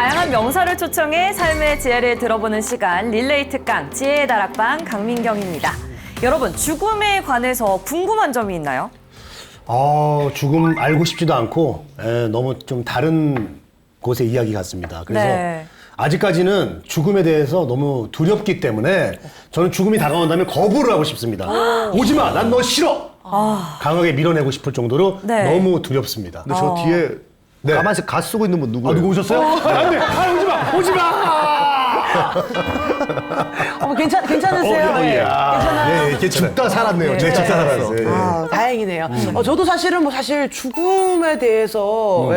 다양한 명사를 초청해 삶의 지혜를 들어보는 시간 릴레이 특강 지혜의 다락방 강민경입니다. 여러분, 죽음에 관해서 궁금한 점이 있나요? 죽음 알고 싶지도 않고 너무 좀 다른 곳의 이야기 같습니다. 그래서 네. 아직까지는 죽음에 대해서 너무 두렵기 때문에 저는 죽음이 다가온다면 거부를 하고 싶습니다. 오지마, 난 너 싫어. 강하게 밀어내고 싶을 정도로 네. 너무 두렵습니다. 근데 저 뒤에 네. 가만히 가 쓰고 있는 분 누구예요? 누구 오셨어요? 안 돼! 오지마! 오지마! 괜찮으세요? 네. 괜찮아요? 네, 이렇게 죽다 살았네요. 네. 진짜 살았어요. 네. 아, 다행이네요. 저도 사실은 사실 죽음에 대해서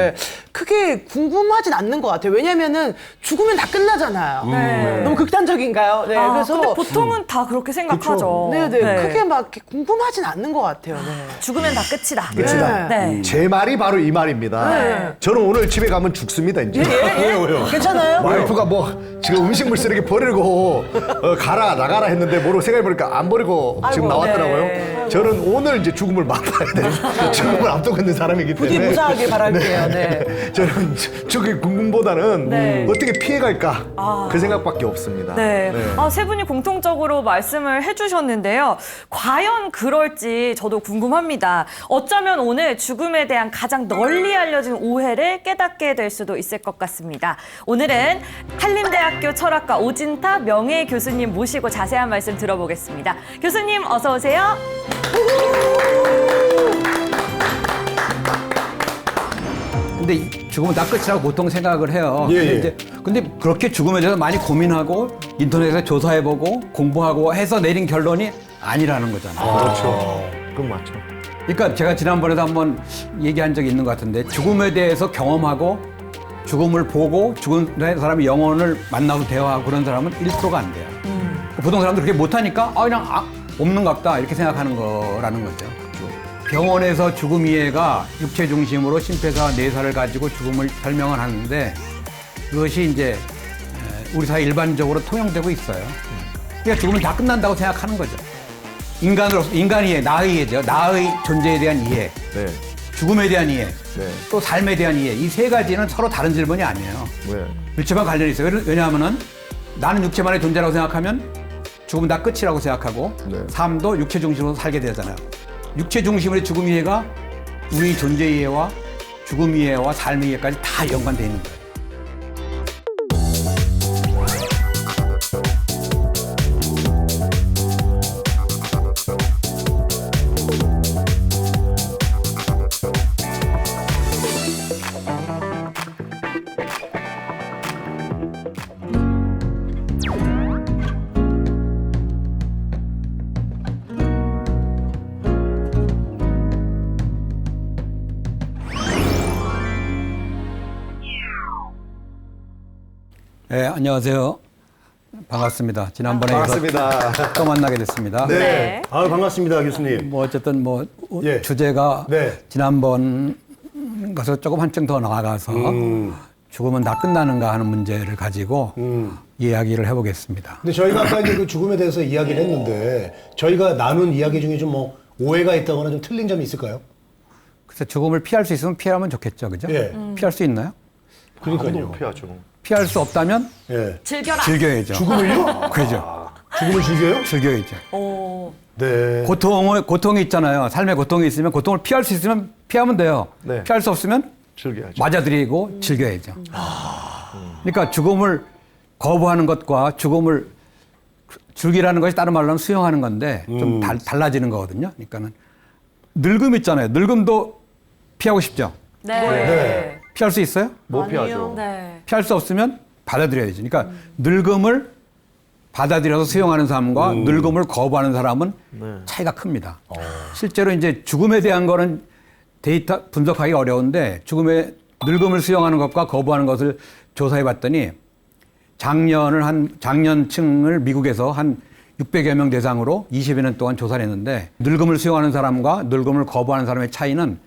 크게 궁금하진 않는 것 같아요. 왜냐면은 죽으면 다 끝나잖아요. 네. 너무 극단적인가요? 네. 그래서 근데 보통은 다 그렇게 생각하죠. 네네. 크게 막 이렇게 궁금하진 않는 것 같아요. 네. 죽으면 다 끝이다. 끝이다. 네. 제 말이 바로 이 말입니다. 네. 저는 오늘 집에 가면 죽습니다, 이제. 왜요? 괜찮아요? 와이프가 지금 음식물 쓰레기 버리고 가라 나가라 했는데 모르고 생각해보니까 안 버리고 지금 아이고, 나왔더라고요. 네. 저는 오늘 이제 죽음을 맞아야 돼요. 죽음을 앞두고 있는 사람이기 때문에. 부디 무사하게 바랄게요. 네. 저는 죽의 궁금보다는 네. 어떻게 피해갈까 그 생각밖에 없습니다. 네. 세 분이 공통적으로 말씀을 해주셨는데요. 과연 그럴지 저도 궁금합니다. 어쩌면 오늘 죽음에 대한 가장 널리 알려진 오해를 깨닫게 될 수도 있을 것 같습니다. 오늘은 한림대학교 철학과 오진타 명예 교수님 모시고 자세한 말씀 들어보겠습니다. 교수님 어서 오세요. 근데 죽음은 다 끝이라고 보통 생각을 해요. 근데 그렇게 죽음에 대해서 많이 고민하고 인터넷에 조사해보고 공부하고 해서 내린 결론이 아니라는 거잖아요. 그렇죠. 그건 맞죠. 그러니까 제가 지난번에도 한번 얘기한 적이 있는 것 같은데 죽음에 대해서 경험하고 죽음을 보고 죽은 사람이 영혼을 만나서 대화하고 그런 사람은 1%가 안 돼요. 보통 사람들 그렇게 못하니까 그냥 없는 것 같다 이렇게 생각하는 거라는 거죠. 병원에서 죽음 이해가 육체 중심으로 심폐사 내사를 가지고 죽음을 설명을 하는데 그것이 이제 우리 사회 일반적으로 통용되고 있어요. 그러니까 죽음은 다 끝난다고 생각하는 거죠. 인간의 이해, 나의 이해죠. 나의 존재에 대한 이해, 네. 죽음에 대한 이해, 네. 또 삶에 대한 이해. 이 세 가지는 서로 다른 질문이 아니에요. 네. 육체만 관련이 있어요. 왜냐하면은 나는 육체만의 존재라고 생각하면 죽음은 다 끝이라고 생각하고 네. 삶도 육체 중심으로 살게 되잖아요. 육체 중심의 죽음 이해가 우리 존재 이해와 죽음 이해와 삶 이해까지 다 연관되어 있는 거예요. 네, 안녕하세요. 반갑습니다. 지난번에 반갑습니다. 또 만나게 됐습니다. 네. 반갑습니다, 교수님. 어쨌든 예. 주제가 네. 지난번 가서 조금 한층 더 나아가서 죽으면 다 끝나는가 하는 문제를 가지고 이야기를 해보겠습니다. 근데 저희가 아까 이제 그 죽음에 대해서 이야기를 했는데 저희가 나눈 이야기 중에 좀 오해가 있다거나 좀 틀린 점이 있을까요? 그래서 죽음을 피할 수 있으면 피하면 좋겠죠, 그죠? 예. 피할 수 있나요? 그러니까요. 피하죠. 피할 수 없다면 예. 즐겨라. 즐겨야죠. 죽음을요? 그죠? 죽음을 즐겨요? 즐겨야죠. 오. 네. 고통이 있잖아요. 삶의 고통이 있으면 고통을 피할 수 있으면 피하면 돼요. 네. 피할 수 없으면 즐겨야죠. 맞아들이고 즐겨야죠. 그러니까 죽음을 거부하는 것과 죽음을 즐기라는 것이 다른 말로 하면 수용하는 건데 좀 달라지는 거거든요. 그러니까는 늙음 있잖아요. 늙음도 피하고 싶죠. 네. 피할 수 있어요? 못 피하죠. 네. 피할 수 없으면 받아들여야죠. 그러니까 늙음을 받아들여서 수용하는 사람과 늙음을 거부하는 사람은 차이가 큽니다. 실제로 이제 죽음에 대한 거는 데이터 분석하기 어려운데 늙음을 수용하는 것과 거부하는 것을 조사해 봤더니 장년층을 미국에서 한 600여 명 대상으로 20여 년 동안 조사를 했는데 늙음을 수용하는 사람과 늙음을 거부하는 사람의 차이는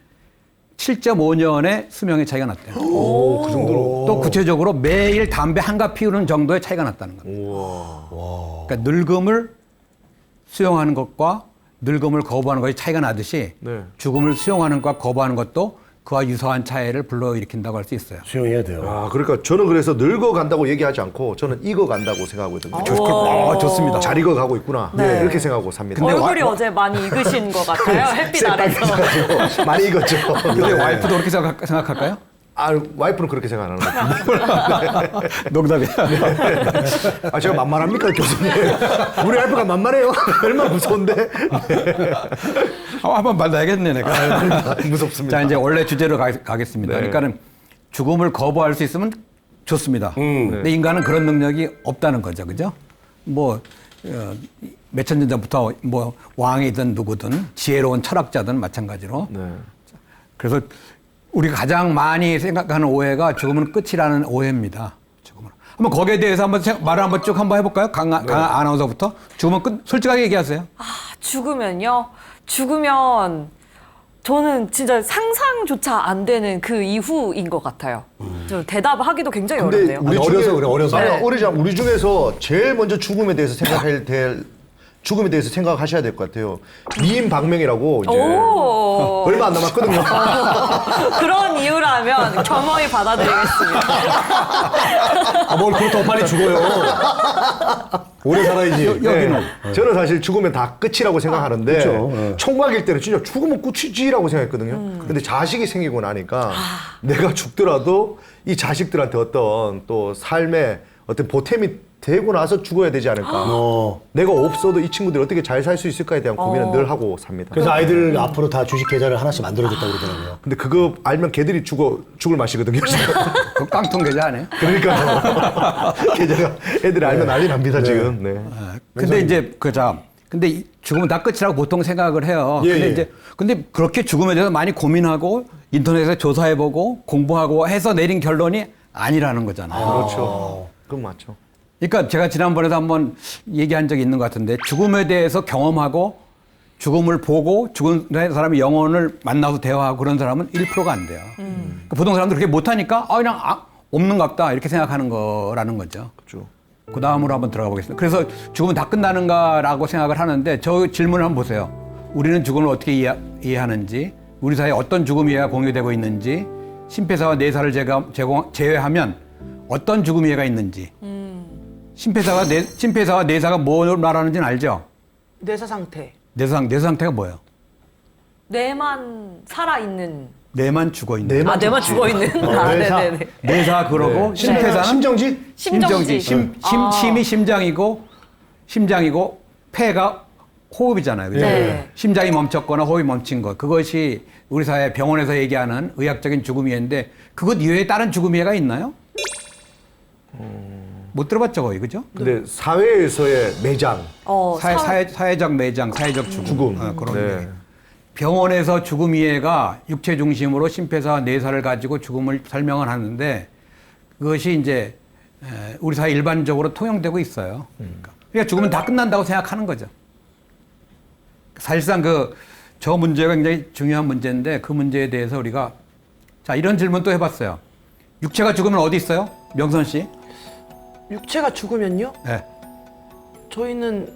7.5년의 수명의 차이가 났대요. 오, 그 정도로. 또 구체적으로 매일 담배 한 갑 피우는 정도의 차이가 났다는 겁니다. 그러니까 늙음을 수용하는 것과 늙음을 거부하는 것이 차이가 나듯이 네. 죽음을 수용하는 것과 거부하는 것도 그와 유사한 차이를 불러일으킨다고 할 수 있어요. 수용해야 돼요. 아, 그러니까 저는 그래서 늙어간다고 얘기하지 않고 저는 익어간다고 생각하거든요. 좋습니다. 잘 익어가고 있구나. 네. 이렇게 생각하고 삽니다. 얼굴이 어제 많이 익으신 것 같아요. 햇빛 아래서. 쎄 많이 익었죠. 근데 와이프도 그렇게 생각할까요? 아, 와이프는 그렇게 생각 안 하는 것 같은데. 농담이야. 아, 제가 만만합니까, 교수님? 우리 와이프가 만만해요? 얼마나 무서운데? 한번 만나야겠네, 내가. 무섭습니다. 자, 이제 원래 주제로 가겠습니다. 네. 그러니까는 죽음을 거부할 수 있으면 좋습니다. 근데 인간은 그런 능력이 없다는 거죠, 그죠? 뭐, 몇천 년 전부터 뭐 왕이든 누구든 지혜로운 철학자든 마찬가지로. 네. 그래서 우리가 가장 많이 생각하는 오해가 죽음은 끝이라는 오해입니다. 죽음은. 한번 거기에 대해서 한번 말을 한번 쭉 한번 해볼까요? 강 아나운서부터. 죽음은 끝, 솔직하게 얘기하세요. 죽으면요? 죽으면 저는 진짜 상상조차 안 되는 그 이후인 것 같아요. 좀 대답하기도 굉장히 근데 어렵네요. 우리 아, 어려서 그래, 어려서. 아니, 네. 어리지 않 우리 중에서 제일 먼저 죽음에 대해서 생각해야 될 죽음에 대해서 생각하셔야 될 것 같아요. 미인 박명이라고 이제 오. 얼마 안 남았거든요. 그런 이유라면 겸허히 받아들이겠습니다. 아, 뭘 그렇다고 빨리 죽어요. 오래 살아야지. 여기는. 저는 사실 죽으면 다 끝이라고 생각하는데 그렇죠. 네. 총각일 때는 진짜 죽으면 끝이지라고 생각했거든요. 근데 자식이 생기고 나니까 내가 죽더라도 이 자식들한테 어떤 또 삶의 어떤 보탬이 되고 나서 죽어야 되지 않을까. 내가 없어도 이 친구들이 어떻게 잘 살 수 있을까에 대한 고민은 늘 하고 삽니다. 그래서 아이들 앞으로 다 주식 계좌를 하나씩 만들어줬다고 그러더라고요. 근데 그거 알면 걔들이 죽을 맛이거든요. 그 깡통 계좌 아니에요? 그러니까 계좌가 애들이 알면 난리 납니다 지금. 네. 근데 이제 근데 죽으면 다 끝이라고 보통 생각을 해요. 예, 근데 예. 근데 그렇게 죽음에 대해서 많이 고민하고 인터넷에 조사해보고 공부하고 해서 내린 결론이 아니라는 거잖아요. 그렇죠. 그건 맞죠. 그러니까 제가 지난번에도 한번 얘기한 적이 있는 것 같은데 죽음에 대해서 경험하고 죽음을 보고 죽은 사람이 영혼을 만나서 대화하고 그런 사람은 1%가 안 돼요. 그러니까 보통 사람들 그렇게 못하니까 그냥 없는갑다 이렇게 생각하는 거라는 거죠. 그렇죠. 그 다음으로 한번 들어가 보겠습니다. 그래서 죽으면 다 끝나는가라고 생각을 하는데 저 질문을 한번 보세요. 우리는 죽음을 어떻게 이해하는지, 우리 사이에 어떤 죽음 이해가 공유되고 있는지, 심폐사와 내사를 제외하면 어떤 죽음 이해가 있는지. 심폐사와 내사가 뭘 말하는지는 알죠? 내사 상태. 내사 상태가 뭐예요? 내만 살아있는. 내만 죽어 있는. 내만 내만 죽지. 죽어있는. 내사. 네네네. 내사 그러고 심폐사는 심정지? 심정지. 심이 심장이고 폐가 호흡이잖아요. 그죠? 네. 심장이 멈췄거나 호흡이 멈춘 것. 그것이 우리 사회 병원에서 얘기하는 의학적인 죽음 이해인데 그것 이외에 다른 죽음 이해가 있나요? 못 들어봤죠, 거의. 그죠? 근데 사회에서의 매장, 사회적 매장, 사회적 죽음. 그런 네. 얘기. 병원에서 죽음 이해가 육체 중심으로 심폐사와 내사를 가지고 죽음을 설명을 하는데 그것이 이제 우리 사회 일반적으로 통용되고 있어요. 그러니까 죽으면 다 끝난다고 생각하는 거죠. 사실상 저 문제가 굉장히 중요한 문제인데 그 문제에 대해서 우리가 자 이런 질문 또 해봤어요. 육체가 죽으면 어디 있어요? 명선 씨? 육체가 죽으면요? 네. 저희는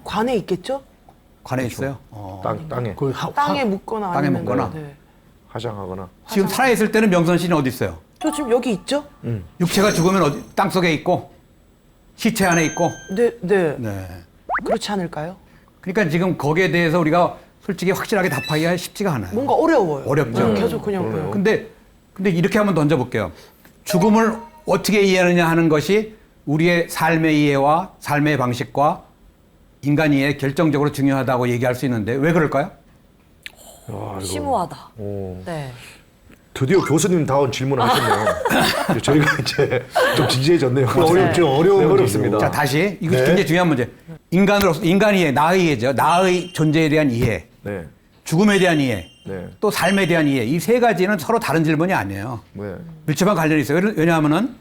관에 있겠죠? 관에 있어요. 땅에 그 땅에 묻거나 땅에 아니면 묻거나. 네. 화장하거나. 지금 살아있을 때는 명선 씨는 어디 있어요? 저 지금 여기 있죠? 육체가 죽으면 어디? 땅 속에 있고 시체 안에 있고. 네, 네. 네. 그렇지 않을까요? 그러니까 지금 거기에 대해서 우리가 솔직히 확실하게 답하기가 쉽지가 않아요. 뭔가 어려워요. 어렵죠. 계속 그냥 네. 근데 이렇게 한번 던져볼게요. 죽음을 어떻게 이해하느냐 하는 것이 우리의 삶의 이해와 삶의 방식과 인간 이해에 결정적으로 중요하다고 얘기할 수 있는데 왜 그럴까요? 심오하다. 오. 네. 드디어 교수님다운 질문을 하셨네요. 저희가 이제 좀 진지해졌네요. 어렵죠. 어려운 네, 어렵습니다. 자, 다시. 이거 네. 굉장히 중요한 문제. 인간의 이해, 나의 이해죠. 나의 존재에 대한 이해, 네. 죽음에 대한 이해, 네. 또 삶에 대한 이해. 이 세 가지는 서로 다른 질문이 아니에요. 네. 밀접한 관련이 있어요. 왜냐하면은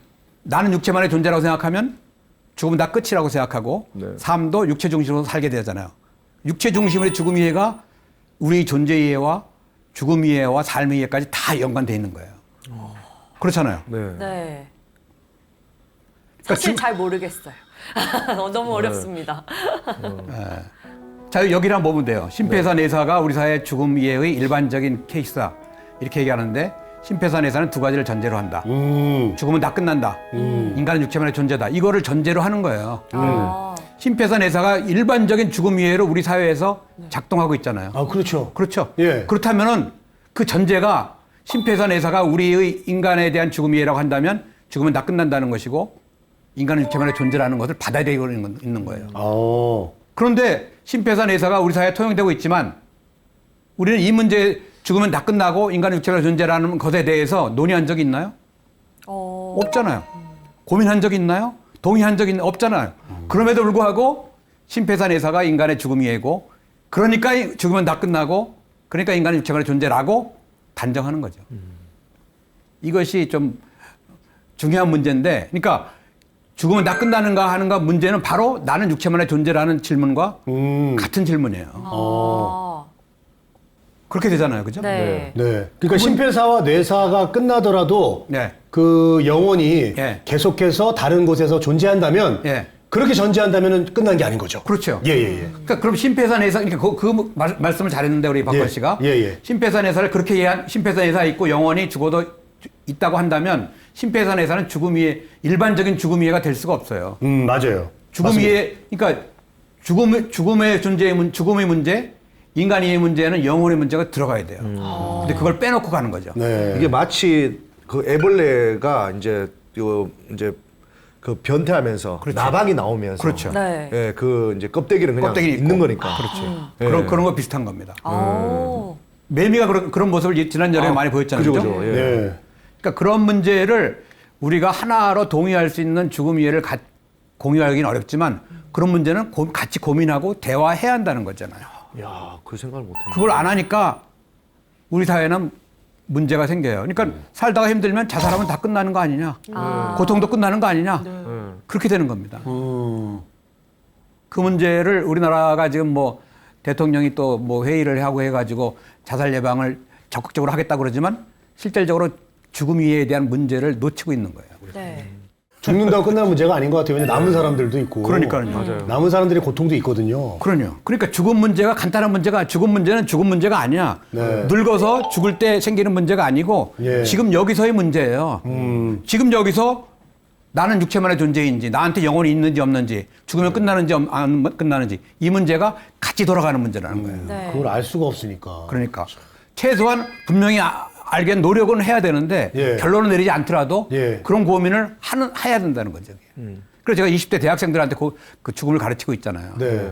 나는 육체만의 존재라고 생각하면 죽음은 다 끝이라고 생각하고 네. 삶도 육체 중심으로 살게 되잖아요. 육체 중심의 죽음 이해가 우리 존재 이해와 죽음 이해와 삶의 이해까지 다 연관되어 있는 거예요. 그렇잖아요. 네. 네. 사실 잘 모르겠어요. 너무 어렵습니다. 자, 여기를 한번 보면 돼요. 심폐사 내사가 우리 사회 죽음 이해의 일반적인 케이스다. 이렇게 얘기하는데 심폐사내사는 두 가지를 전제로 한다. 죽으면 다 끝난다. 인간은 육체만의 존재다. 이거를 전제로 하는 거예요. 심폐사내사가 일반적인 죽음 이해로 우리 사회에서 작동하고 있잖아요. 아, 그렇죠. 그렇죠. 예. 그렇다면은 그 전제가 심폐사내사가 우리의 인간에 대한 죽음 이해라고 한다면 죽으면 다 끝난다는 것이고 인간은 육체만의 존재라는 것을 받아들이고 있는 거예요. 그런데 심폐사내사가 우리 사회에 통용되고 있지만 우리는 이 문제 죽으면 다 끝나고 인간은 육체만의 존재라는 것에 대해서 논의한 적이 있나요? 없잖아요. 고민한 적이 있나요? 동의한 적이 없잖아요. 그럼에도 불구하고 심폐사내사가 인간의 죽음 이해고 그러니까 죽으면 다 끝나고 그러니까 인간은 육체만의 존재라고 단정하는 거죠. 이것이 좀 중요한 문제인데 그러니까 죽으면 다 끝나는가 하는가 문제는 바로 나는 육체만의 존재라는 질문과 같은 질문이에요. 그렇게 되잖아요. 그죠? 네. 네. 그러니까 심폐사와 뇌사가 끝나더라도 네. 그 영혼이 예. 계속해서 다른 곳에서 존재한다면 예. 그렇게 존재한다면 끝난 게 아닌 거죠. 그렇죠. 예, 예, 예. 그러니까 그럼 심폐사내사 그러니까 말씀을 잘했는데 우리 박건 예. 씨가 예, 예. 심폐사내사를 그렇게 이해한 심폐사내사 있고 영혼이 죽어도 있다고 한다면 심폐사내사는 죽음 이해 일반적인 죽음 이해가 될 수가 없어요. 맞아요. 죽음 맞습니다. 이해 그러니까 죽음의 존재의 죽음의 문제, 인간 이해의 문제는 영혼의 문제가 들어가야 돼요. 근데 그걸 빼놓고 가는 거죠. 네. 이게 마치 그 애벌레가 이제 그 변태하면서 나박이 나오면서 그렇죠. 네. 예, 그 이제 껍데기는 그냥 껍데기는 있는 있고. 거니까. 그렇죠. 그런 거 비슷한 겁니다. 오. 매미가 그런 모습을 지난번에 많이 보였잖아요. 그죠, 그죠? 그죠. 예. 네. 그러니까 그런 문제를 우리가 하나로 동의할 수 있는 죽음 이해를 공유하기는 어렵지만 그런 문제는 같이 고민하고 대화해야 한다는 거잖아요. 야, 그 생각을 못 했네. 그걸 안 하니까 우리 사회는 문제가 생겨요. 그러니까 살다가 힘들면 자살하면 다 끝나는 거 아니냐. 고통도 끝나는 거 아니냐. 그렇게 되는 겁니다. 그 문제를 우리나라가 지금 뭐 대통령이 또 뭐 회의를 하고 해가지고 자살 예방을 적극적으로 하겠다고 그러지만 실질적으로 죽음 이해에 대한 문제를 놓치고 있는 거예요. 네. 죽는다고 끝나는 문제가 아닌 것 같아요. 왜냐면 남은 사람들도 있고. 그러니까요. 맞아요. 남은 사람들의 고통도 있거든요. 그러니까 죽음 문제가 간단한 문제가 죽음 문제는 죽음 문제가 아니야. 네. 늙어서 죽을 때 생기는 문제가 아니고 예. 지금 여기서의 문제예요. 지금 여기서 나는 육체만의 존재인지 나한테 영혼이 있는지 없는지 죽으면 끝나는지 안 끝나는지 이 문제가 같이 돌아가는 문제라는 거예요. 네. 그걸 알 수가 없으니까. 그러니까 최소한 분명히 알게 노력은 해야 되는데 예. 결론을 내리지 않더라도 예. 그런 고민을 해야 된다는 거죠. 그래서 제가 20대 대학생들한테 그 죽음을 가르치고 있잖아요. 네.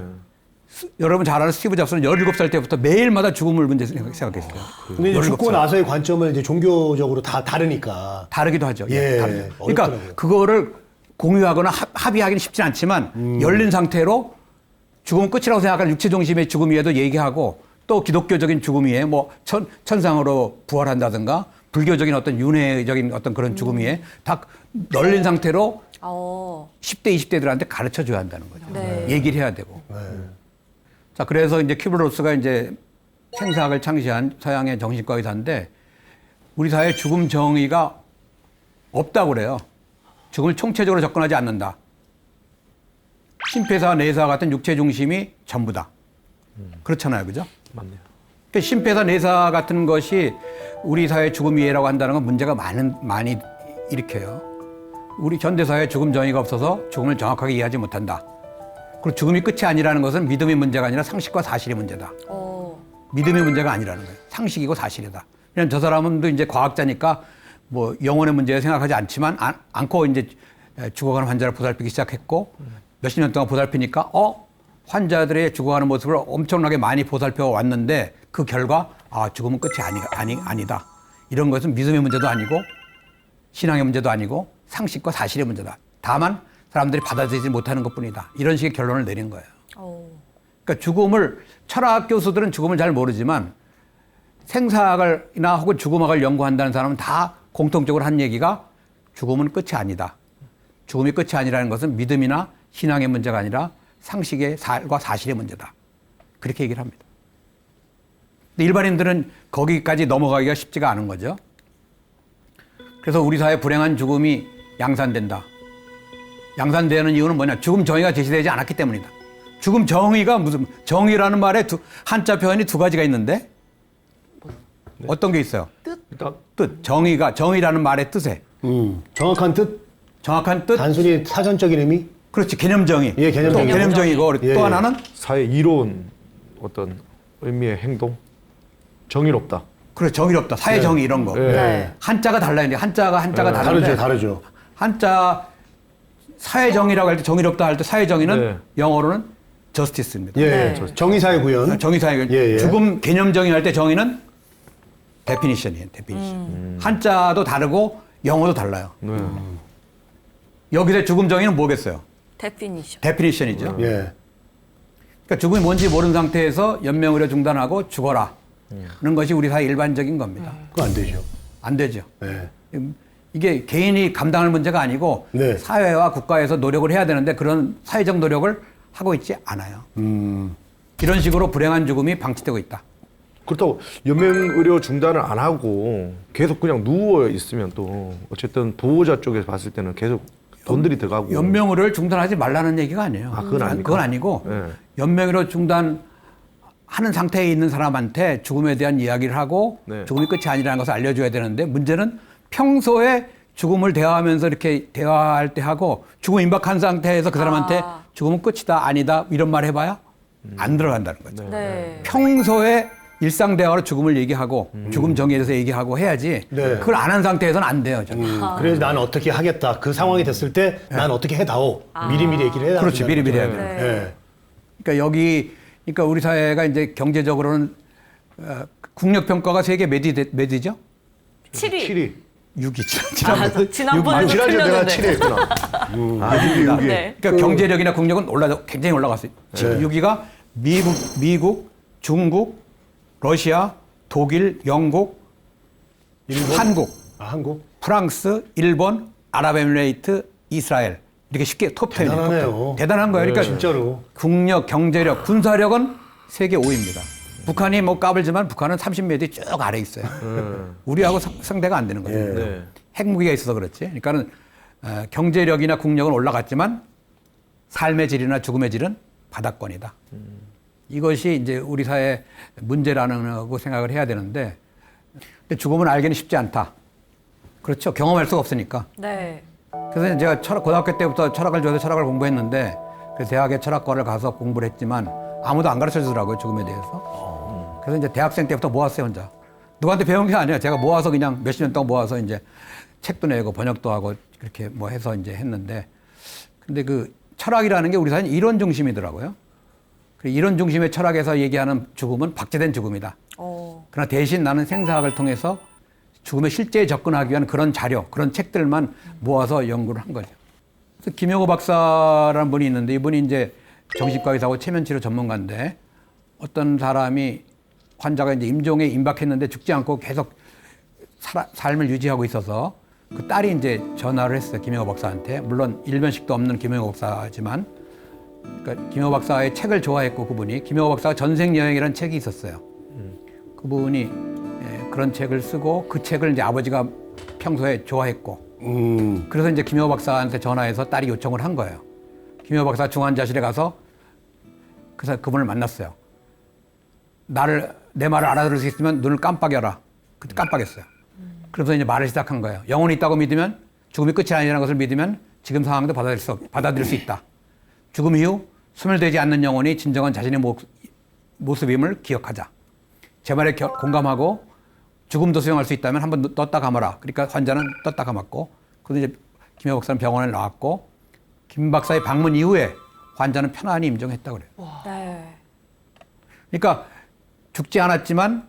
여러분 잘 아는 스티브 잡스는 17살 때부터 매일마다 죽음을 문제 생각했어요. 근데 이제 17살. 죽고 나서의 관점은 이제 종교적으로 다 다르니까. 다르기도 하죠. 예, 다르죠. 그러니까 어렵더라고요. 그거를 공유하거나 합의하기는 쉽진 않지만 열린 상태로 죽음은 끝이라고 생각하는 육체 중심의 죽음 이해도 얘기하고 또 기독교적인 죽음 이해, 뭐 천상으로 부활한다든가 불교적인 어떤 윤회적인 어떤 그런 죽음 이해 다 열린 상태로 10대, 20대들한테 가르쳐 줘야 한다는 거죠. 네. 얘기를 해야 되고. 자, 그래서 이제 큐브로스가 이제 생사학을 창시한 서양의 정신과 의사인데 우리 사회에 죽음 정의가 없다고 그래요. 죽음을 총체적으로 접근하지 않는다. 심폐사, 내사 같은 육체 중심이 전부다. 그렇잖아요. 그죠? 맞네요. 그러니까 심폐사, 내사 같은 것이 우리 사회 죽음 이해라고 한다는 건 문제가 많이 일으켜요. 우리 현대사회에 죽음 정의가 없어서 죽음을 정확하게 이해하지 못한다. 그리고 죽음이 끝이 아니라는 것은 믿음의 문제가 아니라 상식과 사실의 문제다. 믿음의 문제가 아니라는 거예요. 상식이고 사실이다. 그냥 저 사람도 이제 과학자니까 뭐 영혼의 문제 생각하지 않지만 않고 이제 죽어가는 환자를 보살피기 시작했고 몇십 년 동안 보살피니까 환자들의 죽어가는 모습을 엄청나게 많이 보살펴 왔는데 그 결과 죽음은 끝이 아니다. 이런 것은 믿음의 문제도 아니고 신앙의 문제도 아니고 상식과 사실의 문제다. 다만 사람들이 받아들이지 못하는 것뿐이다. 이런 식의 결론을 내린 거예요. 그러니까 죽음을 철학 교수들은 죽음을 잘 모르지만 생사학이나 혹은 죽음학을 연구한다는 사람은 다 공통적으로 한 얘기가 죽음은 끝이 아니다. 죽음이 끝이 아니라는 것은 믿음이나 신앙의 문제가 아니라 상식의 살과 사실의 문제다. 그렇게 얘기를 합니다. 근데 일반인들은 거기까지 넘어가기가 쉽지가 않은 거죠. 그래서 우리 사회 불행한 죽음이 양산된다. 양산되는 이유는 뭐냐? 죽음 정의가 제시되지 않았기 때문이다. 죽음 정의가 무슨 정의라는 말에 한자 표현이 두 가지가 있는데 어떤 게 있어요? 뜻? 일단 뜻, 정의라는 말의 뜻에 정확한 뜻, 정확한 뜻, 단순히 사전적인 의미. 그렇지 개념정의. 예, 개념정의. 또 개념정의고 예, 또 예. 하나는 사회 이로운 어떤 의미의 행동, 정의롭다. 그래 정의롭다, 사회 정의 이런 거. 예. 네. 한자가 달라요. 한자가 다른데 다르죠. 한자 사회 정의라고 할 때 정의롭다 할 때 사회 정의는 네. 영어로는 justice입니다. 예, 네. 정의사회 구현. 정의 사회 예, 예. 죽음 개념 정의할 때 정의는 definition이에요. definition. 한자도 다르고 영어도 달라요. 네. 여기서 죽음 정의는 뭐겠어요? 데피니션. definition이죠. 예. 그러니까 죽음이 뭔지 모르는 상태에서 연명의료 중단하고 죽어라. 는 것이 우리 사회 일반적인 겁니다. 그거 안 되죠. 안 되죠. 예. 이게 개인이 감당할 문제가 아니고 네. 사회와 국가에서 노력을 해야 되는데 그런 사회적 노력을 하고 있지 않아요. 이런 식으로 불행한 죽음이 방치되고 있다. 그렇다고 연명의료 중단을 안 하고 계속 그냥 누워 있으면 또 어쨌든 보호자 쪽에서 봤을 때는 계속 돈들이 들어가고. 연명의료를 중단하지 말라는 얘기가 아니에요. 아, 그건 아닙니까? 그건 아니고 네. 연명의료 중단하는 상태에 있는 사람한테 죽음에 대한 이야기를 하고 네. 죽음이 끝이 아니라는 것을 알려줘야 되는데 문제는 평소에 죽음을 대화하면서 이렇게 대화할 때 하고 죽음 임박한 상태에서 그 사람한테 죽음은 끝이다 아니다 이런 말 해봐야 안 들어간다는 거죠. 네. 평소에 일상 대화로 죽음을 얘기하고 죽음 정의에 대해서 얘기하고 해야지 네. 그걸 안 한 상태에서는 안 돼요. 저는. 그래서 난 어떻게 하겠다. 그 상황이 됐을 때 난 어떻게 해다오. 미리미리 얘기를 해야 그렇지 미리미리 해야 돼요. 네. 예. 그러니까 우리 사회가 이제 경제적으로는 국력평가가 세계 몇이죠? 7위. 7위. 6위죠. 아, 지난번에도 지난주에 내가 틀렸는데. 7위 했구나. 아, 6위. 네. 그러니까 경제력이나 국력은 굉장히 올라갔어요. 지금 6위가 미국, 중국, 러시아, 독일, 영국, 한국, 한국? 프랑스, 일본, 아랍에미레이트, 이스라엘 이렇게 쉽게 톱10. 대단하네요. 대단한 거예요. 그러니까 진짜로. 국력, 경제력, 군사력은 세계 5위입니다. 북한이 뭐 까불지만 북한은 30몇 위 쭉 아래 있어요. 우리하고 상대가 안 되는 거죠. 예. 네. 핵무기가 있어서 그렇지. 그러니까는 경제력이나 국력은 올라갔지만 삶의 질이나 죽음의 질은 바닥권이다. 이것이 이제 우리 사회 문제라는 거 생각을 해야 되는데 근데 죽음은 알기는 쉽지 않다. 그렇죠. 경험할 수가 없으니까. 네. 그래서 제가 고등학교 때부터 철학을 좋아해서 철학을 공부했는데 그래서 대학에 철학과를 가서 공부를 했지만 아무도 안 가르쳐 주더라고요. 죽음에 대해서. 그래서 이제 대학생 때부터 모았어요. 혼자. 누구한테 배운 게 아니에요. 제가 모아서 그냥 몇십 년 동안 모아서 이제 책도 내고 번역도 하고 그렇게 뭐 해서 이제 했는데 근데 그 철학이라는 게 우리 사회는 이론 중심이더라고요. 그 이론 중심의 철학에서 얘기하는 죽음은 박제된 죽음이다. 그러나 대신 나는 생사학을 통해서 죽음에 실제에 접근하기 위한 그런 자료, 그런 책들만 모아서 연구를 한 거죠. 그래서 김영호 박사라는 분이 있는데 이분이 이제 정신과 의사하고 체면치료 전문가인데 어떤 사람이 환자가 이제 임종에 임박했는데 죽지 않고 계속 삶을 유지하고 있어서 그 딸이 이제 전화를 했어요. 김영호 박사한테. 물론 일면식도 없는 김영호 박사지만 그러니까 김영호 박사의 책을 좋아했고 그분이 김영호 박사가 전생여행이라는 책이 있었어요. 그분이 그런 책을 쓰고 그 책을 이제 아버지가 평소에 좋아했고 그래서 이제 김영호 박사한테 전화해서 딸이 요청을 한 거예요. 김영호 박사 중환자실에 가서 그래서 그분을 만났어요. 내 말을 알아들을 수 있으면 눈을 깜빡여라. 그때 깜빡였어요. 그래서 이제 말을 시작한 거예요. 영혼이 있다고 믿으면 죽음이 끝이 아니라는 것을 믿으면 지금 상황도 받아들일 수 있다. 죽음 이후 소멸되지 않는 영혼이 진정한 자신의 모습임을 기억하자. 제 말에 공감하고 죽음도 수용할 수 있다면 한번 떴다 감아라. 그러니까 환자는 떴다 감았고 그래서 이제 김영 박사는 병원에 나왔고 김 박사의 방문 이후에 환자는 편안히 임종했다고 그래요. 네. 그러니까 죽지 않았지만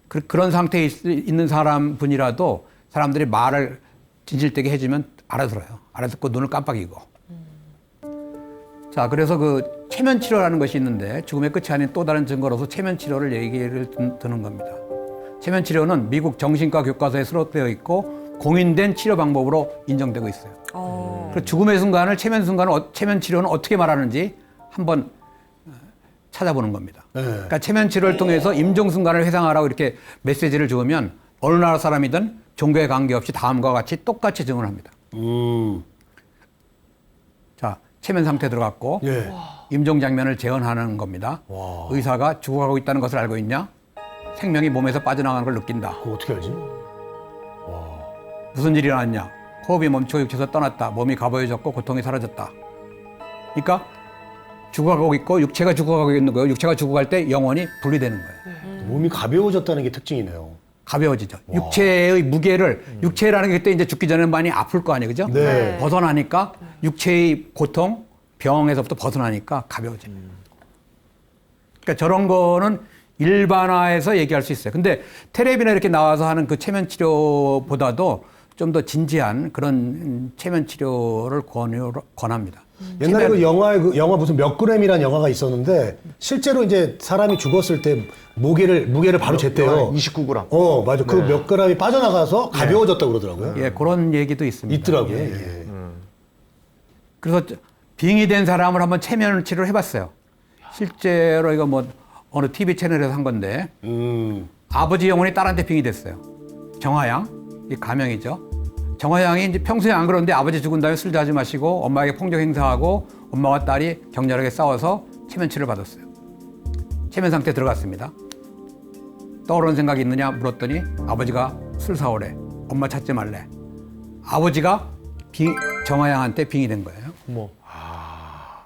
그런 상태에 있는 사람 분이라도 사람들이 말을 진실되게 해주면 알아들어요. 알아듣고 눈을 깜빡이고. 자, 그래서 그 체면치료라는 것이 있는데 죽음의 끝이 아닌 또 다른 증거로서 체면치료를 얘기를 드는 겁니다. 체면치료는 미국 정신과 교과서에 수록되어 있고 공인된 치료 방법으로 인정되고 있어요. 그리고 죽음의 순간을 체면치료는 어떻게 말하는지 한번 찾아보는 겁니다. 네. 그러니까 체면치료를 통해서 임종 순간을 회상하라고 이렇게 메시지를 주면 어느 나라 사람이든 종교에 관계없이 다음과 같이 똑같이 증언합니다. 자, 체면 상태 들어갔고 예. 임종 장면을 재현하는 겁니다. 의사가 죽어가고 있다는 것을 알고 있냐? 생명이 몸에서 빠져나가는 걸 느낀다. 그거 어떻게 알지? 무슨 일이 일어났냐? 호흡이 멈추고 육체에서 떠났다. 몸이 가벼워졌고 고통이 사라졌다. 그러니까 죽어가고 있고 육체가 죽어가고 있는 거예요. 육체가 죽어갈 때 영혼이 분리되는 거예요. 몸이 가벼워졌다는 게 특징이네요. 가벼워지죠. 육체의 무게를 육체라는 게 그때 이제 죽기 전에 많이 아플 거 아니에요, 그죠? 네. 벗어나니까 육체의 고통, 병에서부터 벗어나니까 가벼워져요. 그러니까 저런 거는 일반화해서 얘기할 수 있어요. 근데 텔레비나 이렇게 나와서 하는 그 체면 치료보다도 좀 더 진지한 그런 체면 치료를 권합니다. 옛날에 그 영화 무슨 몇 그램이라는 영화가 있었는데 실제로 이제 사람이 죽었을 때 무게를 바로 쟀대요. 29g. 맞아. 그 몇 그램이 빠져나가서 가벼워졌다고 그러더라고요. 예, 그런 얘기도 있습니다. 있더라고요. 예, 예. 예. 그래서 빙의 된 사람을 한번 체면 치료를 해봤어요. 실제로 이거 뭐 어느 TV 채널에서 한 건데 아버지 영혼이 딸한테 빙의 됐어요. 정화양, 이 가명이죠. 정화양이 이제 평소에 안 그러는데 아버지 죽은 다음에 술 자주 마시고 엄마에게 폭력 행사하고 엄마와 딸이 격렬하게 싸워서 체면 치료를 받았어요. 체면 상태에 들어갔습니다. 떠오르는 생각이 있느냐 물었더니 아버지가 술 사오래. 엄마 찾지 말래. 아버지가 정화양한테 빙의 된 거예요.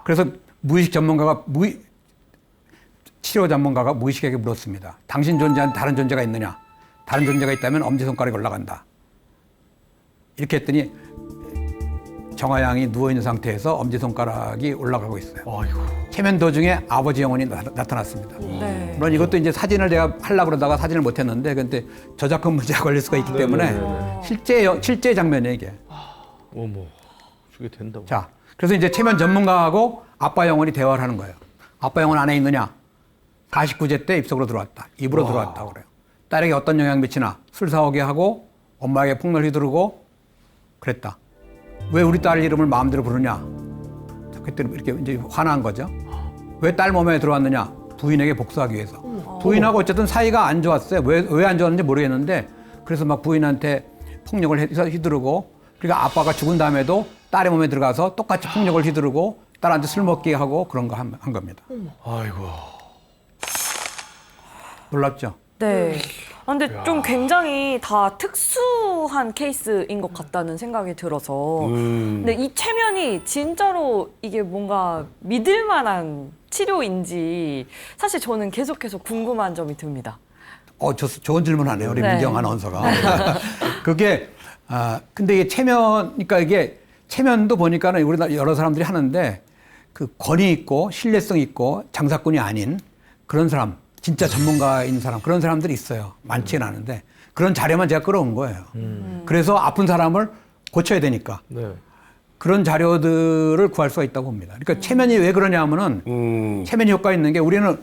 그래서 치료 전문가가 무의식에게 물었습니다. 당신 존재한 다른 존재가 있느냐? 다른 존재가 있다면 엄지손가락이 올라간다. 이렇게 했더니 정화양이 누워있는 상태에서 엄지손가락이 올라가고 있어요. 체면 도중에 아버지 영혼이 나타났습니다. 네. 물론 이것도 이제 사진을 내가 하려고 그러다가 사진을 못했는데 근데 저작권 문제가 걸릴 수가 있기 때문에 실제 장면이에요, 이게. 어머, 저게 된다고. 자, 그래서 이제 체면 전문가하고 아빠 영혼이 대화를 하는 거예요. 아빠 영혼 안에 있느냐? 49제 때 입속으로 들어왔다. 입으로 들어왔다고 그래요. 딸에게 어떤 영향 미치나? 술 사오게 하고 엄마에게 폭력을 휘두르고 그랬다. 왜 우리 딸 이름을 마음대로 부르냐? 그때 이렇게 이제 화난 거죠. 왜 딸 몸에 들어왔느냐? 부인에게 복수하기 위해서. 부인하고 어쨌든 사이가 안 좋았어요. 왜 안 좋았는지 모르겠는데 그래서 막 부인한테 폭력을 휘두르고 그러니까 아빠가 죽은 다음에도 딸의 몸에 들어가서 똑같이 폭력을 휘두르고 딸한테 술 먹게 하고 그런 거 한 겁니다. 아이고. 놀랍죠? 네. 근데 좀 굉장히 다 특수한 케이스인 것 같다는 생각이 들어서. 근데 이 체면이 진짜로 이게 뭔가 믿을 만한 치료인지 사실 저는 계속해서 궁금한 점이 듭니다. 좋은 질문하네요, 우리 네. 민경 아나운서가. 그게 근데 이게 그러니까 이게 체면도 보니까는 우리 여러 사람들이 하는데 그 권위 있고 신뢰성 있고 장사꾼이 아닌 그런 사람. 진짜 전문가인 사람 그런 사람들이 있어요. 많지는 않은데 그런 자료만 제가 끌어온 거예요. 그래서 아픈 사람을 고쳐야 되니까 네. 그런 자료들을 구할 수가 있다고 봅니다. 그러니까 체면이 왜 그러냐면은 체면이 효과 있는 게 우리는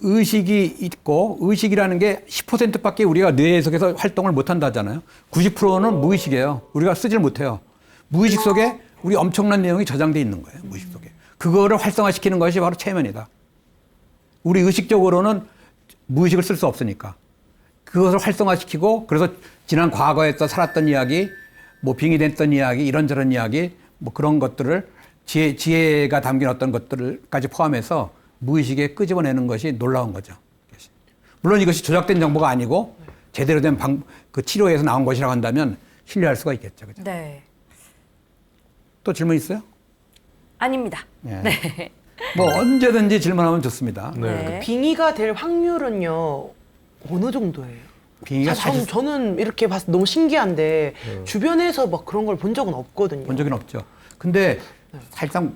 의식이 있고 의식이라는 게 10%밖에 우리가 뇌 속에서 활동을 못 한다잖아요. 90%는 무의식이에요. 우리가 쓰질 못해요. 무의식 속에 우리 엄청난 내용이 저장돼 있는 거예요. 무의식 속에. 그거를 활성화시키는 것이 바로 체면이다. 우리 의식적으로는 무의식을 쓸 수 없으니까 그것을 활성화시키고 그래서 지난 과거에서 살았던 이야기, 뭐 빙의됐던 이야기, 이런저런 이야기, 뭐 그런 것들을 지혜가 담긴 어떤 것들까지 포함해서 무의식에 끄집어내는 것이 놀라운 거죠. 물론 이것이 조작된 정보가 아니고 제대로 된 그 치료에서 나온 것이라고 한다면 신뢰할 수가 있겠죠. 그죠? 네. 또 질문 있어요? 아닙니다. 예. 네. 뭐 언제든지 질문하면 좋습니다. 네. 빙의가 될 확률은요 어느 정도예요? 빙의가 사실 저는 이렇게 봐서 너무 신기한데 주변에서 막 그런 걸 본 적은 없거든요. 본 적은 없죠. 근데 사실상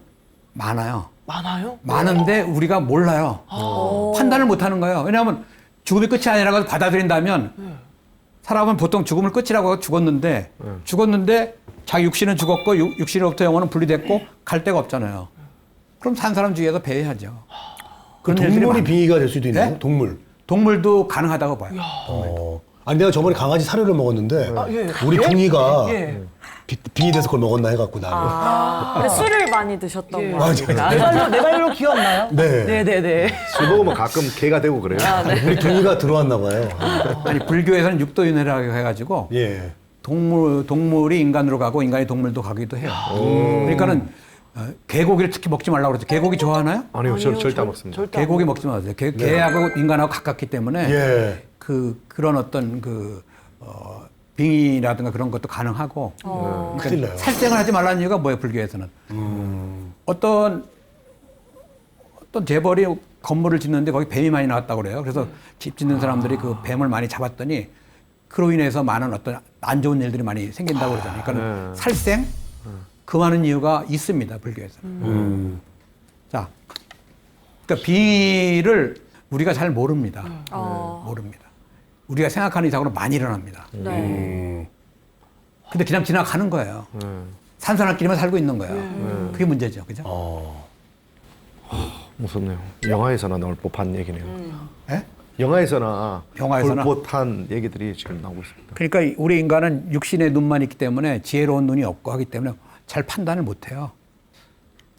많아요. 많아요? 많은데 우리가 몰라요. 판단을 못 하는 거예요. 왜냐하면 죽음이 끝이 아니라고 받아들인다면 사람은 보통 죽음을 끝이라고 하고 죽었는데 자기 육신은 죽었고 육신으로부터 영혼은 분리됐고 갈 데가 없잖아요. 그럼 산 사람 주위에서 배회하죠. 그런 일들이 동물이 많아요. 빙의가 될 수도 있나요? 네? 동물. 동물도 가능하다고 봐요. 아니 내가 저번에 강아지 사료를 먹었는데 예. 우리 붕이가 예. 빙의돼서 그걸 먹었나 해갖고 나를. 근데 술을 많이 드셨던 예. 거 맞아요. 같아요. 내 발로 기억나요? 네. 네네네. 술 먹으면 가끔 개가 되고 그래요. 우리 붕이가 들어왔나 봐요. 아니 불교에서는 육도윤회라고 해가지고 예. 동물이 인간으로 가고 인간이 동물도 가기도 해요. 그러니까는 개고기를 특히 먹지 말라고 그러죠. 개고기 좋아하나요? 아니요, 저 절대 안 먹습니다. 절대 안 개고기 먹지 마세요. 개하고 인간하고 가깝기 때문에 예. 그런 어떤 빙의라든가 그런 것도 가능하고 큰일 나요. 살생을 하지 말라는 이유가 뭐예요, 불교에서는? 어떤 재벌이 건물을 짓는데 거기 뱀이 많이 나왔다고 그래요. 그래서 집 짓는 사람들이 그 뱀을 많이 잡았더니 그로 인해서 많은 어떤 안 좋은 일들이 많이 생긴다고 그러잖아요. 그러니까 살생 금하는 이유가 있습니다, 불교에서는. 자, 그러니까 빙의를 우리가 잘 모릅니다. 모릅니다. 우리가 생각하는 이상으로 많이 일어납니다. 네. 근데 그냥 지나가는 거예요. 산산할끼리만 살고 있는 거예요. 그게 문제죠, 그죠? 무섭네요. 영화에서나 나올 법한 얘기네요. 예? 영화에서나 영화에서나? 볼 법한 얘기들이 지금 나오고 있습니다. 그러니까 우리 인간은 육신의 눈만 있기 때문에 지혜로운 눈이 없고 하기 때문에 잘 판단을 못 해요.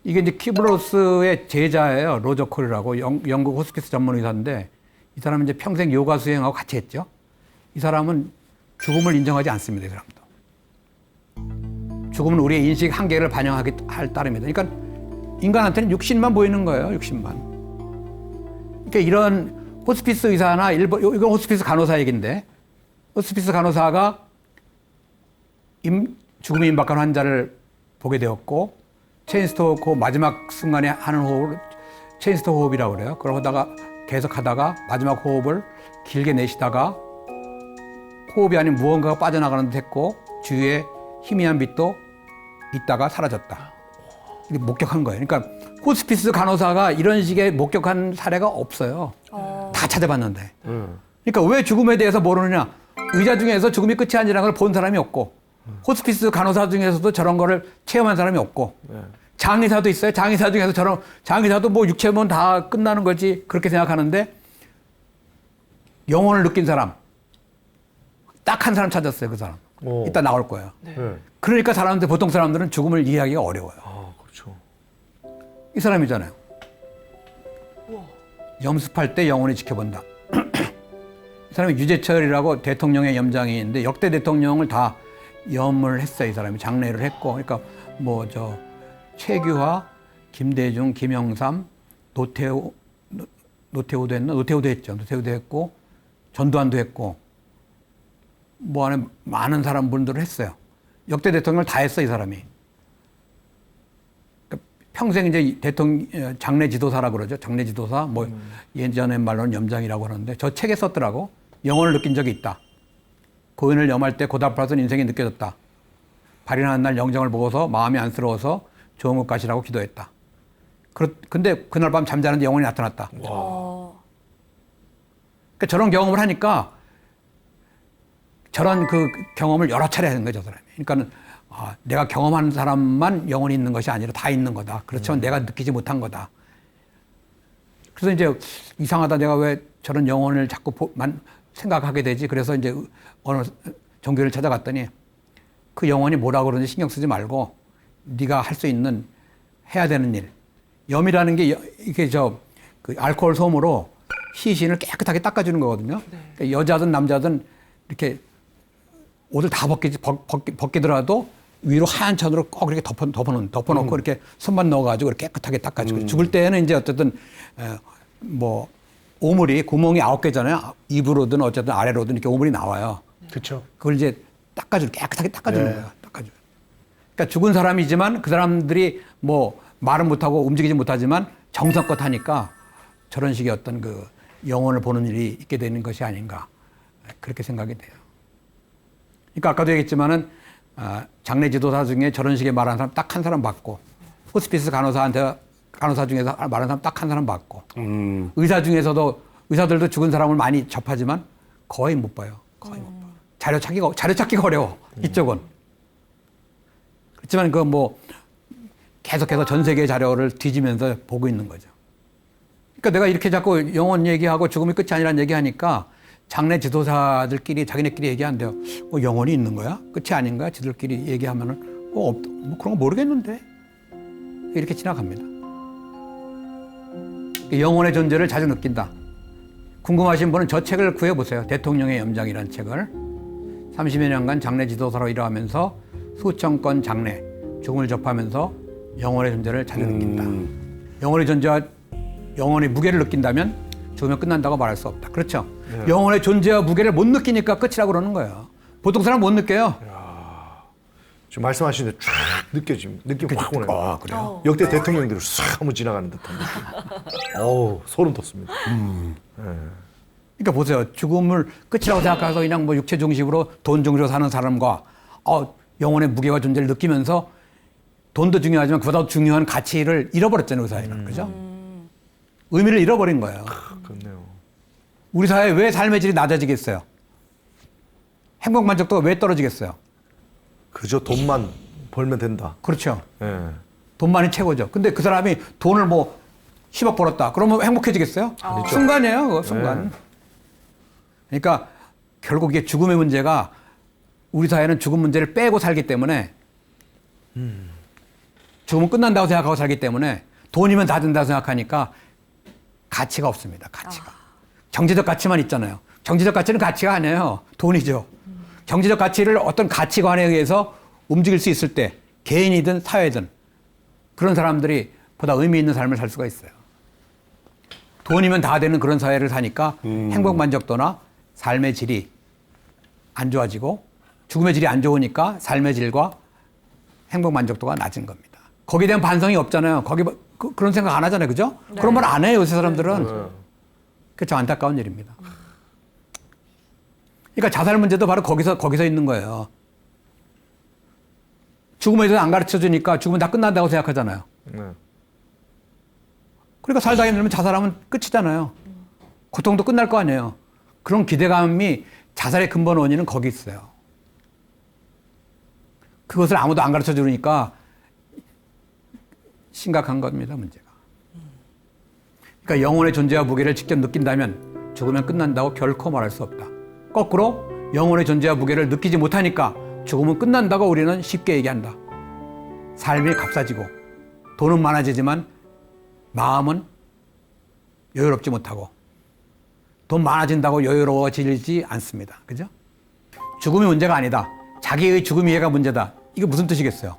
이게 이제 키브로스의 제자예요. 로저 콜이라고 영국 호스피스 전문 의사인데 이 사람은 이제 평생 요가 수행하고 같이 했죠. 이 사람은 죽음을 인정하지 않습니다. 이 사람도. 죽음은 우리의 인식 한계를 반영할 따름이다. 그러니까 인간한테는 육신만 보이는 거예요. 육신만. 그러니까 이런 호스피스 의사나 이건 호스피스 간호사 얘기인데 호스피스 간호사가 죽음이 임박한 환자를 보게 되었고 체인스토크 호흡 마지막 순간에 하는 호흡을 체인스토크 호흡이라고 그래요. 그러다가 계속 하다가 마지막 호흡을 길게 내쉬다가 호흡이 아닌 무언가가 빠져나가는 듯 했고 주위에 희미한 빛도 있다가 사라졌다. 이게 목격한 거예요. 그러니까 호스피스 간호사가 이런 식의 목격한 사례가 없어요. 다 찾아봤는데. 그러니까 왜 죽음에 대해서 모르느냐. 의사 중에서 죽음이 끝이 아니라는 걸 본 사람이 없고 호스피스 간호사 중에서도 저런 거를 체험한 사람이 없고 장의사도 있어요. 장의사 중에서 장의사도 뭐 육체면 다 끝나는 거지 그렇게 생각하는데 영혼을 느낀 사람 딱 한 사람 찾았어요. 그 사람. 이따 나올 거예요. 그러니까 보통 사람들은 죽음을 이해하기가 어려워요. 그렇죠. 이 사람이잖아요. 염습할 때 영혼이 지켜본다. 이 사람이 유재철이라고 대통령의 염장이 있는데 역대 대통령을 다 염을 했어요. 이 사람이 장례를 했고, 그러니까 뭐 최규하, 김대중, 김영삼, 노태우도 했나? 노태우도 했죠. 노태우도 했고, 전두환도 했고, 뭐 안에 많은 분들을 했어요. 역대 대통령을 다 했어 이 사람이. 그러니까 평생 이제 장례 지도사라고 그러죠. 장례 지도사, 뭐 예전의 말로는 염장이라고 하는데 저 책에 썼더라고. 영혼을 느낀 적이 있다. 고인을 염할 때 고달파선 인생이 느껴졌다. 발인하는 날 영정을 보고서 마음이 안쓰러워서 좋은 것 가시라고 기도했다. 근데 그날 밤 잠자는데 영혼이 나타났다. 그러니까 저런 경험을 하니까 저런 그 경험을 여러 차례 하는 거죠, 저 사람이. 그러니까는 내가 경험하는 사람만 영혼이 있는 것이 아니라 다 있는 거다. 그렇지만 내가 느끼지 못한 거다. 그래서 이제 이상하다. 내가 왜 저런 영혼을 자꾸 생각하게 되지? 그래서 이제 어느 종교를 찾아갔더니 그 영혼이 뭐라고 그러는지 신경 쓰지 말고 네가 할 수 있는 해야 되는 일. 염이라는 게 이게 그 알코올 솜으로 시신을 깨끗하게 닦아주는 거거든요. 그러니까 여자든 남자든 이렇게 옷을 다 벗기더라도 위로 하얀 천으로 꼭 이렇게 덮어놓고 이렇게 손만 넣어가지고 이렇게 깨끗하게 닦아주고 죽을 때는 이제 어쨌든 뭐 오물이 구멍이 9개잖아요. 입으로든 어쨌든 아래로든 이렇게 오물이 나와요. 그렇죠. 그걸 이제 깨끗하게 닦아주는 거예요. 그러니까 죽은 사람이지만 그 사람들이 뭐 말은 못하고 움직이지 못하지만 정성껏 하니까 저런 식의 어떤 그 영혼을 보는 일이 있게 되는 것이 아닌가 그렇게 생각이 돼요. 그러니까 아까도 얘기했지만은 장례 지도사 중에 저런 식의 말하는 사람 딱 한 사람 봤고 호스피스 간호사 중에서 말하는 사람 딱 한 사람 봤고 의사들도 죽은 사람을 많이 접하지만 거의 못 봐요. 거의 못 봐요. 자료 찾기가 어려워. 이쪽은. 그렇지만 계속해서 전 세계 자료를 뒤지면서 보고 있는 거죠. 그러니까 내가 이렇게 자꾸 영혼 얘기하고 죽음이 끝이 아니라는 얘기하니까 장례 지도사들끼리 자기네끼리 얘기한대요. 영혼이 있는 거야? 끝이 아닌 거야? 지들끼리 얘기하면은 뭐 그런 거 모르겠는데 이렇게 지나갑니다. 영혼의 존재를 자주 느낀다. 궁금하신 분은 저 책을 구해보세요. 대통령의 염장이라는 책을 30여 년간 장례 지도사로 일하면서 수천 건 장례, 죽음을 접하면서 영혼의 존재를 자주 느낀다. 영혼의 무게를 느낀다면 죽으면 끝난다고 말할 수 없다. 그렇죠? 영혼의 존재와 무게를 못 느끼니까 끝이라고 그러는 거예요. 보통 사람 못 느껴요. 지금 말씀하시는데 쫙 느껴짐. 느낌 확 오네요. 아, 그래요? 역대 대통령들을 싹 한번 지나가는 듯한 느낌. 어우, 소름 돋습니다. 그러니까 보세요. 죽음을 끝이라고 생각해서 그냥 뭐 육체 중심으로 돈 중심으로 사는 사람과 영혼의 무게와 존재를 느끼면서 돈도 중요하지만 그보다 중요한 가치를 잃어버렸잖아요. 그 사회는. 그죠? 의미를 잃어버린 거예요. 그렇네요. 우리 사회 왜 삶의 질이 낮아지겠어요? 행복 만족도가 왜 떨어지겠어요? 그저 돈만 벌면 된다. 그렇죠. 예. 돈만이 최고죠. 근데 그 사람이 돈을 뭐 10억 벌었다. 그러면 행복해지겠어요? 순간이에요. 그거 순간. 그러니까 결국 이게 죽음의 문제가 우리 사회는 죽음 문제를 빼고 살기 때문에 죽으면 끝난다고 생각하고 살기 때문에 돈이면 다 된다고 생각하니까 가치가 없습니다. 가치가. 경제적 가치만 있잖아요. 경제적 가치는 가치가 아니에요. 돈이죠. 경제적 가치를 어떤 가치관에 의해서 움직일 수 있을 때 개인이든 사회든 그런 사람들이 보다 의미 있는 삶을 살 수가 있어요. 돈이면 다 되는 그런 사회를 사니까 행복 만족도나 삶의 질이 안 좋아지고 죽음의 질이 안 좋으니까 삶의 질과 행복 만족도가 낮은 겁니다. 거기에 대한 반성이 없잖아요. 그런 생각 안 하잖아요. 그죠? 그런 말 안 해요. 요새 사람들은. 그게 참 안타까운 일입니다. 그러니까 자살 문제도 바로 거기서 있는 거예요. 죽음에 대해서 안 가르쳐 주니까 죽으면 다 끝난다고 생각하잖아요. 그러니까 살다 힘들면 자살하면 끝이잖아요. 고통도 끝날 거 아니에요. 그런 기대감이 자살의 근본 원인은 거기 있어요. 그것을 아무도 안 가르쳐 주니까 심각한 겁니다, 문제가. 그러니까 영혼의 존재와 무게를 직접 느낀다면 죽으면 끝난다고 결코 말할 수 없다. 거꾸로 영혼의 존재와 무게를 느끼지 못하니까 죽으면 끝난다고 우리는 쉽게 얘기한다. 삶이 값싸지고 돈은 많아지지만 마음은 여유롭지 못하고 돈 많아진다고 여유로워지지 않습니다. 그죠? 죽음이 문제가 아니다. 자기의 죽음 이해가 문제다. 이게 무슨 뜻이겠어요?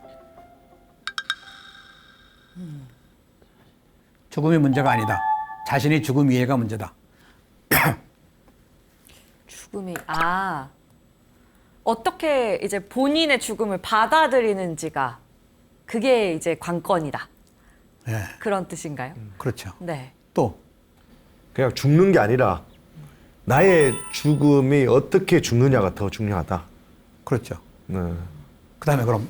죽음이 문제가 아니다. 자신의 죽음 이해가 문제다. 죽음이 어떻게 이제 본인의 죽음을 받아들이는지가 그게 이제 관건이다. 예, 그런 뜻인가요? 그렇죠. 네. 또 그냥 죽는 게 아니라 나의 죽음이 어떻게 죽느냐가 더 중요하다. 그렇죠. 네. 그다음에 그럼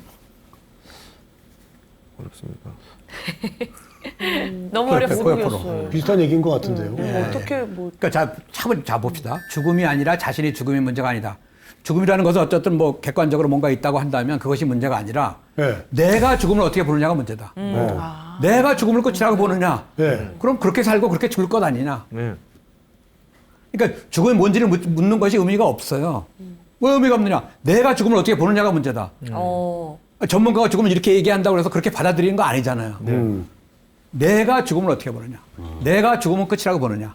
어렵습니다. 너무 그렇죠. 어렵습니다. 비슷한 얘기인 것 같은데요. 어떻게 뭐 그러니까 자 봅시다. 죽음이 아니라 자신의 죽음이 문제가 아니다. 죽음이라는 것은 어쨌든 뭐 객관적으로 뭔가 있다고 한다면 그것이 문제가 아니라 네. 내가 죽음을 어떻게 보느냐가 문제다. 내가 죽음을 끝이라고 보느냐. 네. 그럼 그렇게 살고 그렇게 죽을 것 아니냐. 네. 그러니까 죽음이 뭔지를 묻는 것이 의미가 없어요. 왜 의미가 없느냐. 내가 죽음을 어떻게 보느냐가 문제다. 전문가가 죽음을 이렇게 얘기한다고 해서 그렇게 받아들이는 거 아니잖아요. 내가 죽음을 어떻게 보느냐. 내가 죽음은 끝이라고 보느냐.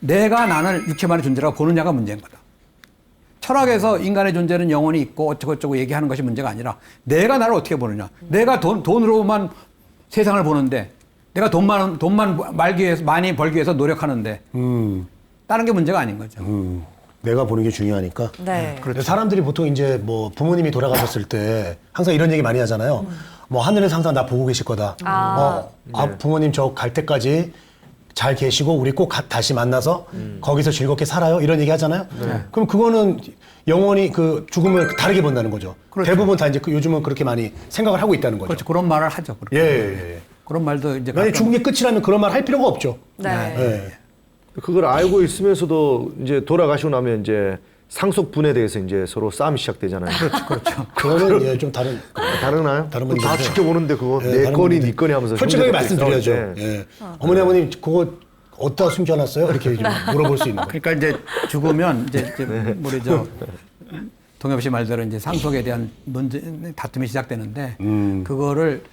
내가 나는 육체만의 존재라고 보느냐가 문제인 거다. 철학에서 인간의 존재는 영혼이 있고 어쩌고저쩌고 얘기하는 것이 문제가 아니라 내가 나를 어떻게 보느냐. 내가 돈으로만 세상을 보는데 내가 돈만 많이 벌기 위해서 노력하는데 다른 게 문제가 아닌 거죠. 내가 보는 게 중요하니까. 네. 근데 사람들이 보통 이제 뭐 부모님이 돌아가셨을 때 항상 이런 얘기 많이 하잖아요. 뭐 하늘에서 항상 나 보고 계실 거다. 부모님 저 갈 때까지 잘 계시고 우리 꼭 다시 만나서 거기서 즐겁게 살아요. 이런 얘기 하잖아요. 그럼 그거는 영원히 그 죽음을 다르게 본다는 거죠. 그렇죠. 대부분 다 이제 요즘은 그렇게 많이 생각을 하고 있다는 거죠. 그렇죠. 그런 말을 하죠. 그렇게. 예. 그런 말도 이제 만약 죽음이 끝이라면 그런 말 할 필요가 없죠. 네. 예. 그걸 알고 있으면서도 이제 돌아가시고 나면 이제 상속분에 대해서 이제 서로 싸움이 시작되잖아요. 그렇죠. 그거는 예, 좀 다른. 다르나요? 다른 다 문제인데. 지켜보는데 그거 예, 내 다른 건이 문제인데. 네 건이 하면서 솔직하게 형제들끼리 말씀드려야죠. 싸울 때. 예. 어머니 아버님 그거 어디다 숨겨놨어요? 이렇게 좀 물어볼 수 있는 거. 그러니까 이제 죽으면 이제 우리 동엽 씨 말대로 이제 상속에 대한 다툼이 시작되는데 그거를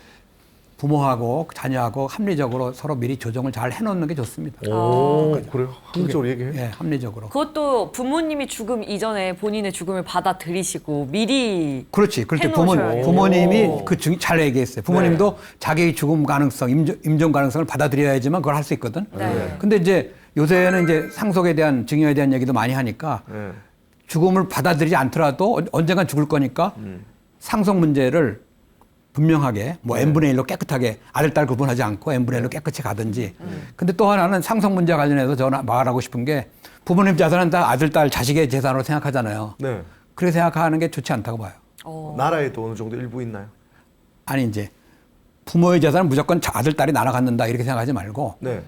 부모하고 자녀하고 합리적으로 서로 미리 조정을 잘 해놓는 게 좋습니다. 오, 그래요? 합리적으로 얘기해? 예, 합리적으로. 그것도 부모님이 죽음 이전에 본인의 죽음을 받아들이시고 미리 그렇지. 그렇죠. 해놓으셔야 부모님이 잘 얘기했어요. 부모님도 자기의 죽음 가능성, 임종 가능성을 받아들여야지만 그걸 할 수 있거든. 네. 근데 이제 요새는 이제 상속에 대한 증여에 대한 얘기도 많이 하니까 죽음을 받아들이지 않더라도 언젠간 죽을 거니까 상속 문제를 분명하게 뭐 n분의 1로 깨끗하게 아들, 딸 구분하지 않고 n분의 1로 깨끗이 가든지. 근데 또 하나는 상속 문제와 관련해서 저는 말하고 싶은 게 부모님 자산은 다 아들, 딸, 자식의 재산으로 생각하잖아요. 네. 그렇게 생각하는 게 좋지 않다고 봐요. 나라에도 어느 정도 일부 있나요? 아니 이제 부모의 재산은 무조건 아들, 딸이 나눠 갖는다 이렇게 생각하지 말고 네.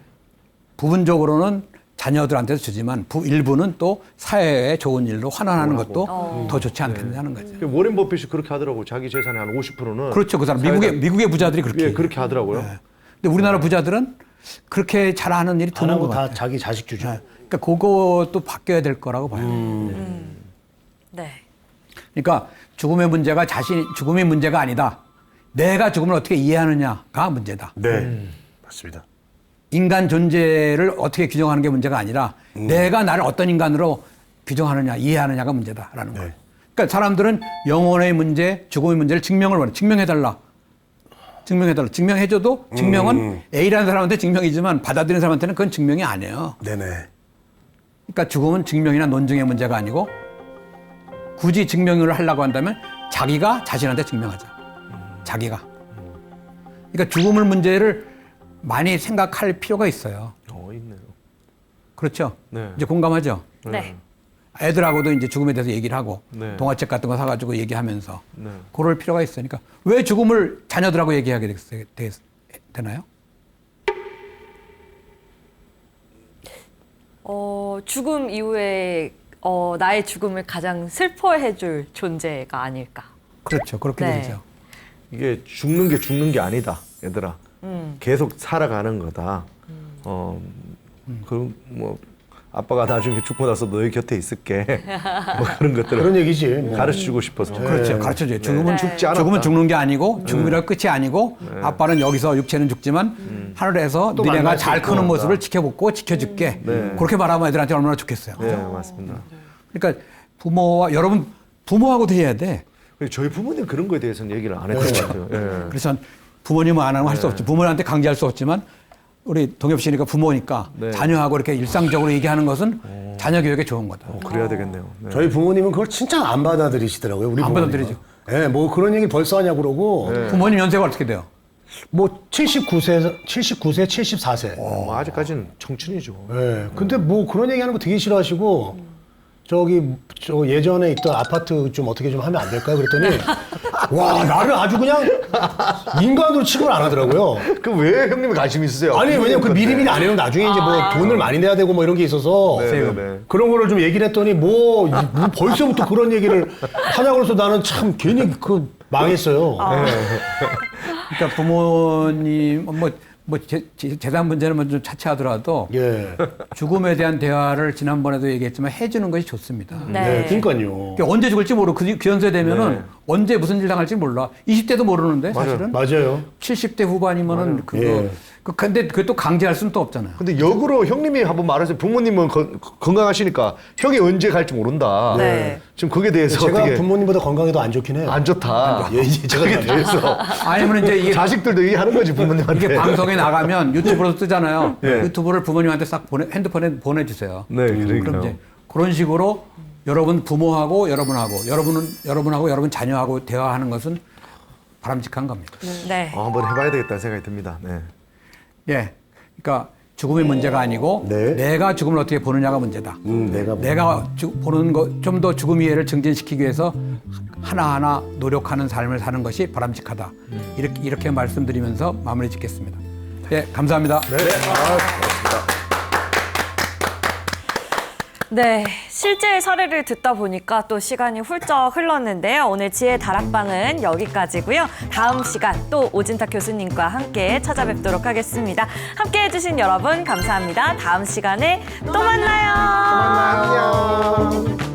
부분적으로는 자녀들한테도 주지만 일부는 또 사회에 좋은 일로 환원하는 것도 더 좋지 않겠냐는 거죠. 워렌 버핏이 그렇게 하더라고요. 자기 재산의 한 50%는 그렇죠. 그 사람 미국의 부자들이 그렇게. 예, 그렇게 하더라고요. 네. 근데 우리나라 부자들은 그렇게 잘하는 일이 안 드문 하고 것 다 같아요. 자기 자식 주죠. 네. 그러니까 그것도 바뀌어야 될 거라고 봐요. 네. 그러니까 죽음의 문제가 아니다. 내가 죽음을 어떻게 이해하느냐가 문제다. 네, 맞습니다. 인간 존재를 어떻게 규정하는 게 문제가 아니라 내가 나를 어떤 인간으로 규정하느냐, 이해하느냐가 문제다라는 거예요. 그러니까 사람들은 영혼의 문제, 죽음의 문제를 증명을 원해. 증명해달라. 증명해줘도 증명은 A라는 사람한테 증명이지만 받아들이는 사람한테는 그건 증명이 아니에요. 네네. 그러니까 죽음은 증명이나 논증의 문제가 아니고 굳이 증명을 하려고 한다면 자기가 자신한테 증명하자. 자기가. 그러니까 죽음을 문제를 많이 생각할 필요가 있어요. 있네요. 그렇죠? 네. 이제 공감하죠? 네. 애들하고도 이제 죽음에 대해서 얘기를 하고 네. 동화책 같은 거 사가지고 얘기하면서 네. 그럴 필요가 있으니까 왜 죽음을 자녀들하고 얘기하게 되나요? 죽음 이후에 나의 죽음을 가장 슬퍼해줄 존재가 아닐까. 그렇죠. 그렇게 네. 되죠. 이게 죽는 게 아니다, 얘들아. 계속 살아가는 거다. 그럼 뭐 아빠가 나중에 죽고 나서 너희 곁에 있을게. 뭐 그런 것들을 그런 얘기지. 뭐. 가르쳐주고 싶어서. 그렇죠. 가르쳐줘요. 죽음은 죽지 않았다. 죽음은 죽는 게 아니고 죽음이라 끝이 아니고 아빠는 여기서 육체는 죽지만 하늘에서 또 니네가 만날 수 잘 있고. 크는 모습을 지켜보고 지켜줄게. 그렇게 말하면 애들한테 얼마나 좋겠어요. 네, 맞습니다. 그러니까 부모와 여러분 부모하고도 해야 돼. 근데 저희 부모님 그런 거에 대해서는 얘기를 안 했던 것 같아요. 예. 그래서 부모님은 안 하면 할 수 없지. 부모한테 강제할 수 없지만 우리 동엽 씨니까 부모니까 네. 자녀하고 이렇게 일상적으로 얘기하는 것은 자녀 교육에 좋은 거다. 그래야 되겠네요. 네. 저희 부모님은 그걸 진짜 안 받아들이시더라고요. 우리 안 부모님은. 받아들이죠. 네, 뭐 그런 얘기 벌써 하냐고 그러고. 부모님 연세가 어떻게 돼요? 뭐 79세, 74세. 뭐 아직까지는 청춘이죠. 네, 근데 뭐 그런 얘기 하는 거 되게 싫어하시고 저 예전에 있던 아파트 좀 어떻게 좀 하면 안 될까요? 그랬더니 와 나를 아주 그냥 인간으로 취급을 안 하더라고요. 그럼 왜 형님이 관심 있으세요? 아니 왜냐면 그 미리미리 안 해놓으면 나중에 이제 뭐 돈을 많이 내야 되고 뭐 이런 게 있어서 네. 그런 거를 좀 얘기를 했더니 뭐 벌써부터 그런 얘기를 하냐고 그래서 나는 참 괜히 망했어요. 그러니까 부모님 재산 문제는 먼저 차치하더라도 예. 죽음에 대한 대화를 지난번에도 얘기했지만 해주는 것이 좋습니다. 네. 그러니까요. 그러니까 언제 죽을지 모르고 그 연세 되면은 네. 언제 무슨 일 당할지 몰라. 20대도 모르는데 사실은 맞아요. 70대 후반이면은 그거 예. 근데 그것도 강제할 수는 또 없잖아요. 근데 역으로 형님이 한번 말하세요. 부모님은 건강하시니까 형이 언제 갈지 모른다. 네. 지금 거기에 대해서 제가 어떻게 부모님보다 건강이 더 안 좋긴 해요. 안 좋다. 예, 이제 제가 거기에 대해서 아니면 이제 이게 자식들도 얘기하는 거지 부모님한테. 이게 방송에 나가면 유튜브로 뜨잖아요. 예. 유튜브를 부모님한테 싹 핸드폰에 보내주세요. 네, 그러니까요. 그럼 이제 그런 식으로 여러분 부모하고 여러분하고 여러분 자녀하고 대화하는 것은 바람직한 겁니다. 네. 한번 해봐야 되겠다는 생각이 듭니다. 네. 예, 그러니까 죽음의 문제가 아니고 네. 내가 죽음을 어떻게 보느냐가 문제다. 내가 보는 거 좀 더 죽음 이해를 증진시키기 위해서 하나하나 노력하는 삶을 사는 것이 바람직하다. 이렇게 말씀드리면서 마무리 짓겠습니다. 예, 감사합니다. 네, 실제 사례를 듣다 보니까 또 시간이 훌쩍 흘렀는데요. 오늘 지혜 다락방은 여기까지고요. 다음 시간 또 오진탁 교수님과 함께 찾아뵙도록 하겠습니다. 함께해 주신 여러분 감사합니다. 다음 시간에 또 만나요. 안녕.